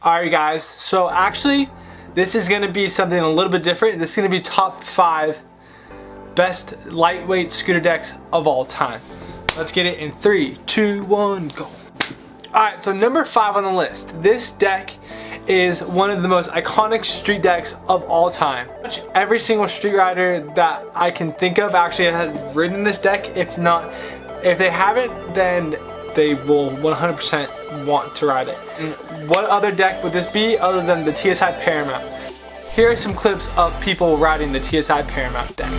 Alright guys, so actually this is going to be something a little bit different. This is going to be top 5 best lightweight scooter decks of all time. Let's get it in 3, 2, 1, go. Alright, so number 5 on the list. This deck is one of the most iconic street decks of all time. Every single street rider that I can think of actually has ridden this deck. If they haven't, then they will 100% want to ride it. And what other deck would this be other than the TSI Paramount? Here are some clips of people riding the TSI Paramount deck.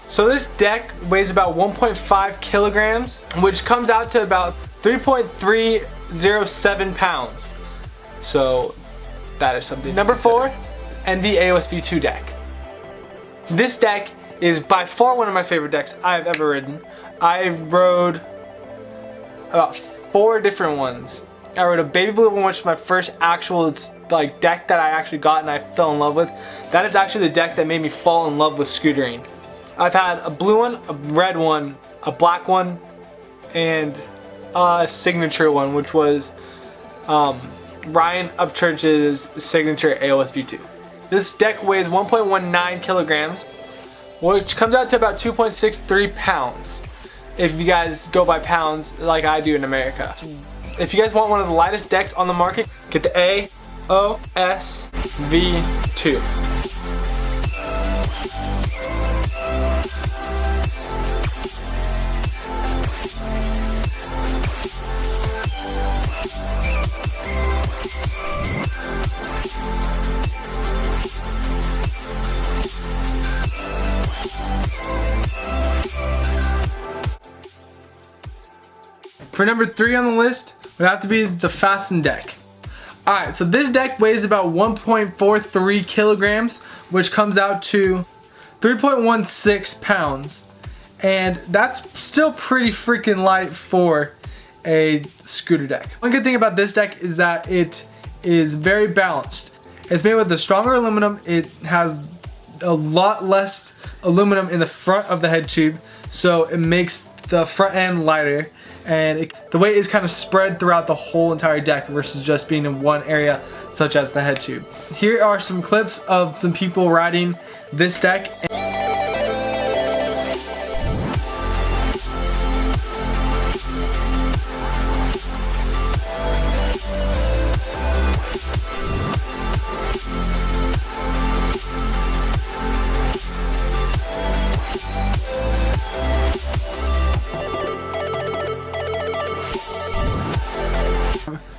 So this deck weighs about 1.5 kilograms, which comes out to about 3.307 pounds. So that is something. Number 4, NV AOSV2 deck. This deck is by far one of my favorite decks I've ever ridden. I've rode about 4 different ones. I rode a baby blue one, which was my first actual deck that I actually got and I fell in love with. That is actually the deck that made me fall in love with scootering. I've had a blue one, a red one, a black one, and a signature one, which was Ryan Upchurch's signature AOSV2. This deck weighs 1.19 kilograms, which comes out to about 2.63 pounds, if you guys go by pounds like I do in America. If you guys want one of the lightest decks on the market, get the AOSV2. For number 3 on the list would have to be the fasen deck. Alright, so this deck weighs about 1.43 kilograms, which comes out to 3.16 pounds. And that's still pretty freaking light for a scooter deck. One good thing about this deck is that it is very balanced. It's made with a stronger aluminum. It has a lot less aluminum in the front of the head tube, so it makes the front end lighter. And the weight is kind of spread throughout the whole entire deck versus just being in one area, such as the head tube. Here are some clips of some people riding this deck.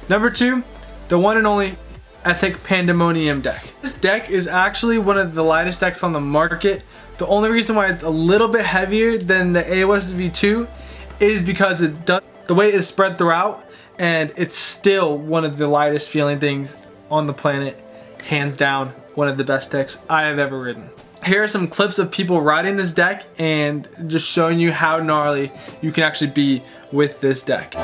Number 2, the one and only Ethic Pandemonium deck. This deck is actually one of the lightest decks on the market. The only reason why it's a little bit heavier than the AOSV2 is because the weight is spread throughout, and it's still one of the lightest feeling things on the planet. Hands down, one of the best decks I have ever ridden. Here are some clips of people riding this deck and just showing you how gnarly you can actually be with this deck.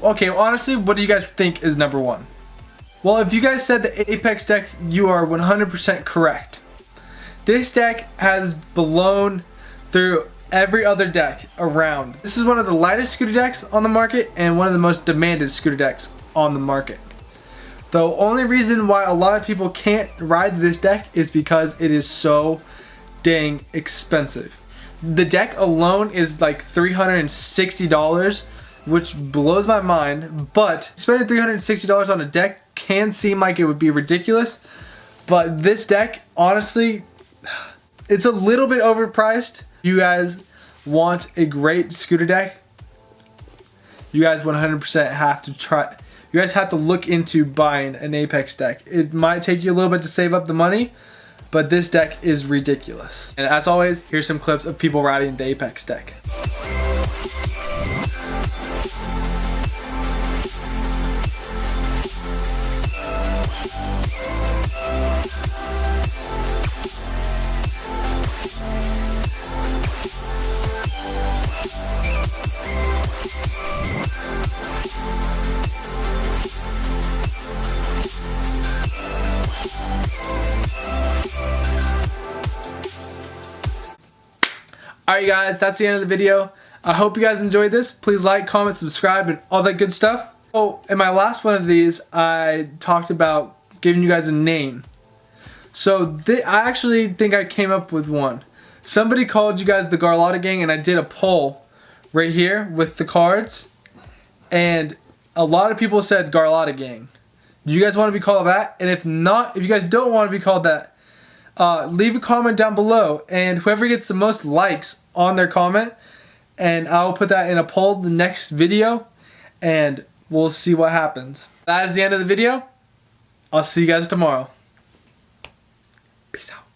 Okay, honestly, what do you guys think is number 1? Well, if you guys said the Apex deck, you are 100% correct. This deck has blown through every other deck around. This is one of the lightest scooter decks on the market and one of the most demanded scooter decks on the market. The only reason why a lot of people can't ride this deck is because it is so dang expensive. The deck alone is like $360, which blows my mind, but spending $360 on a deck can seem like it would be ridiculous, but this deck, honestly, it's a little bit overpriced. You guys want a great scooter deck, you guys 100% have to try. You guys have to look into buying an Apex deck. It might take you a little bit to save up the money, but this deck is ridiculous. And as always, here's some clips of people riding the Apex deck. Alright guys, that's the end of the video. I hope you guys enjoyed this. Please like, comment, subscribe, and all that good stuff. Oh, in my last one of these, I talked about giving you guys a name. So I actually think I came up with one. Somebody called you guys the Garlatta gang, and I did a poll right here with the cards. And a lot of people said Garlatta gang. Do you guys want to be called that? And if not, if you guys don't want to be called that, leave a comment down below. And whoever gets the most likes on their comment, and I'll put that in a poll the next video, and we'll see what happens. That is the end of the video. I'll see you guys tomorrow. Peace out.